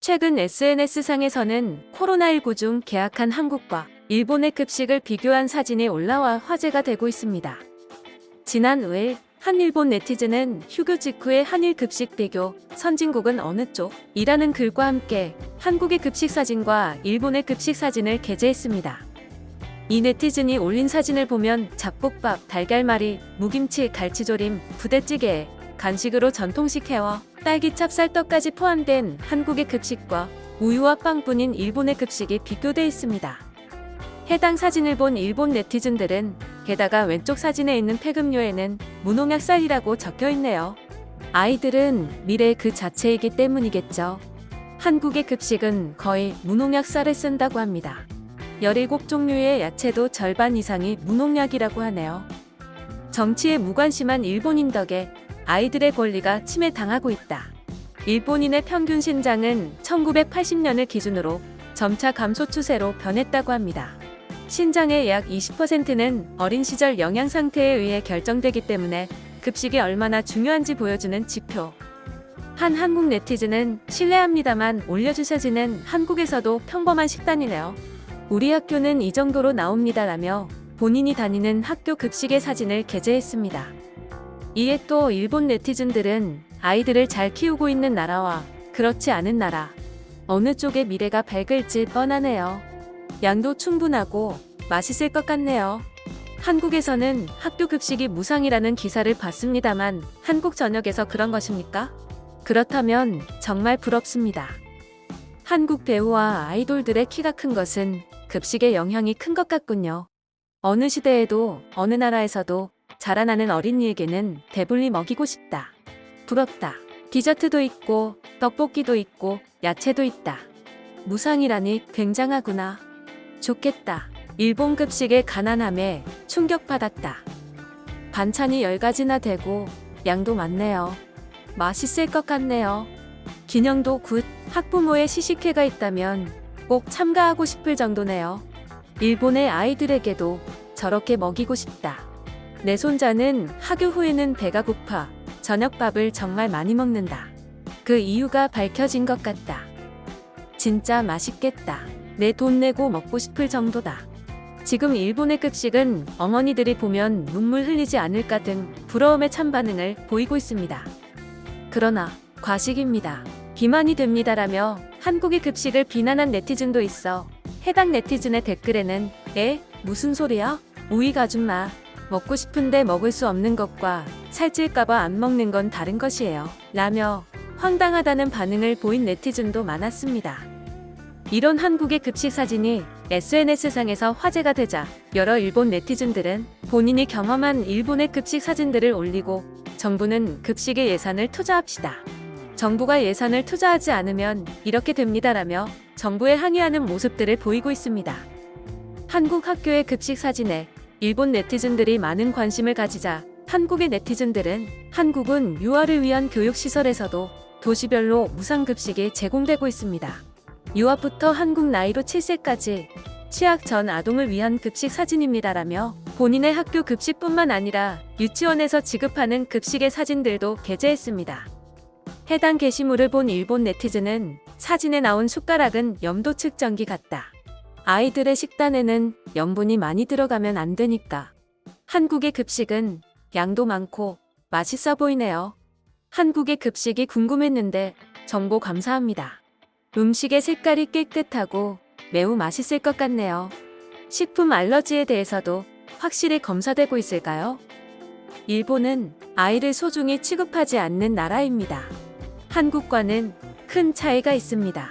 최근 SNS상에서는 코로나19 중 개학한 한국과 일본의 급식을 비교한 사진이 올라와 화제가 되고 있습니다. 지난 5일 한 일본 네티즌은 휴교 직후의 한일 급식 비교, 선진국은 어느 쪽? 이라는 글과 함께 한국의 급식 사진과 일본의 급식 사진을 게재했습니다. 이 네티즌이 올린 사진을 보면 잡곡밥, 달걀말이, 무김치, 갈치조림, 부대찌개에 간식으로 전통식 회와 딸기 찹쌀떡까지 포함된 한국의 급식과 우유와 빵뿐인 일본의 급식이 비교돼 있습니다. 해당 사진을 본 일본 네티즌들은 게다가 왼쪽 사진에 있는 폐급료에는 무농약 쌀이라고 적혀 있네요. 아이들은 미래 그 자체이기 때문이겠죠. 한국의 급식은 거의 무농약 쌀을 쓴다고 합니다. 17종류의 야채도 절반 이상이 무농약이라고 하네요. 정치에 무관심한 일본인 덕에 아이들의 권리가 침해당하고 있다. 일본인의 평균 신장은 1980년을 기준으로 점차 감소 추세로 변했다고 합니다. 신장의 약 20%는 어린 시절 영양 상태에 의해 결정되기 때문에 급식이 얼마나 중요한지 보여주는 지표. 한 한국 네티즌은 실례합니다만 올려주셔지는 한국에서도 평범한 식단이네요. 우리 학교는 이 정도로 나옵니다라며 본인이 다니는 학교 급식의 사진을 게재했습니다. 이에 또 일본 네티즌들은 아이들을 잘 키우고 있는 나라와 그렇지 않은 나라, 어느 쪽의 미래가 밝을지 뻔하네요. 양도 충분하고 맛있을 것 같네요. 한국에서는 학교 급식이 무상이라는 기사를 봤습니다만 한국 전역에서 그런 것입니까? 그렇다면 정말 부럽습니다. 한국 배우와 아이돌들의 키가 큰 것은 급식의 영향이 큰 것 같군요. 어느 시대에도 어느 나라에서도 자라나는 어린이에게는 배불리 먹이고 싶다. 부럽다. 디저트도 있고 떡볶이도 있고 야채도 있다. 무상이라니 굉장하구나. 좋겠다. 일본 급식의 가난함에 충격받았다. 반찬이 10가지나 되고 양도 많네요. 맛있을 것 같네요. 기념도 굿. 학부모의 시식회가 있다면 꼭 참가하고 싶을 정도네요. 일본의 아이들에게도 저렇게 먹이고 싶다. 내 손자는 하교 후에는 배가 고파 저녁밥을 정말 많이 먹는다. 그 이유가 밝혀진 것 같다. 진짜 맛있겠다. 내 돈 내고 먹고 싶을 정도다. 지금 일본의 급식은 어머니들이 보면 눈물 흘리지 않을까 등 부러움의 찬반응을 보이고 있습니다. 그러나 과식입니다. 비만이 됩니다라며 한국의 급식을 비난한 네티즌도 있어 해당 네티즌의 댓글에는 무슨 소리야? 우익 아줌마. 먹고 싶은데 먹을 수 없는 것과 살찔까봐 안 먹는 건 다른 것이에요. 라며 황당하다는 반응을 보인 네티즌도 많았습니다. 이런 한국의 급식 사진이 SNS상에서 화제가 되자 여러 일본 네티즌들은 본인이 경험한 일본의 급식 사진들을 올리고 정부는 급식에 예산을 투자합시다. 정부가 예산을 투자하지 않으면 이렇게 됩니다라며 정부에 항의하는 모습들을 보이고 있습니다. 한국 학교의 급식 사진에 일본 네티즌들이 많은 관심을 가지자 한국의 네티즌들은 한국은 유아를 위한 교육시설에서도 도시별로 무상급식이 제공되고 있습니다. 유아부터 한국 나이로 7세까지 취학 전 아동을 위한 급식 사진입니다라며 본인의 학교 급식뿐만 아니라 유치원에서 지급하는 급식의 사진들도 게재했습니다. 해당 게시물을 본 일본 네티즌은 사진에 나온 숟가락은 염도 측정기 같다. 아이들의 식단에는 염분이 많이 들어가면 안 되니까. 한국의 급식은 양도 많고 맛있어 보이네요. 한국의 급식이 궁금했는데 정보 감사합니다. 음식의 색깔이 깨끗하고 매우 맛있을 것 같네요. 식품 알러지에 대해서도 확실히 검사되고 있을까요? 일본은 아이를 소중히 취급하지 않는 나라입니다. 한국과는 큰 차이가 있습니다.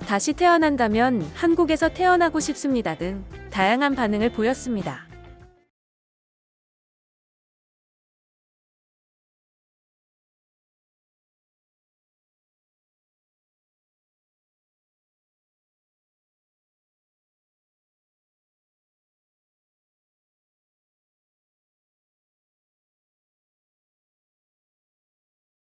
다시 태어난다면 한국에서 태어나고 싶습니다 등 다양한 반응을 보였습니다.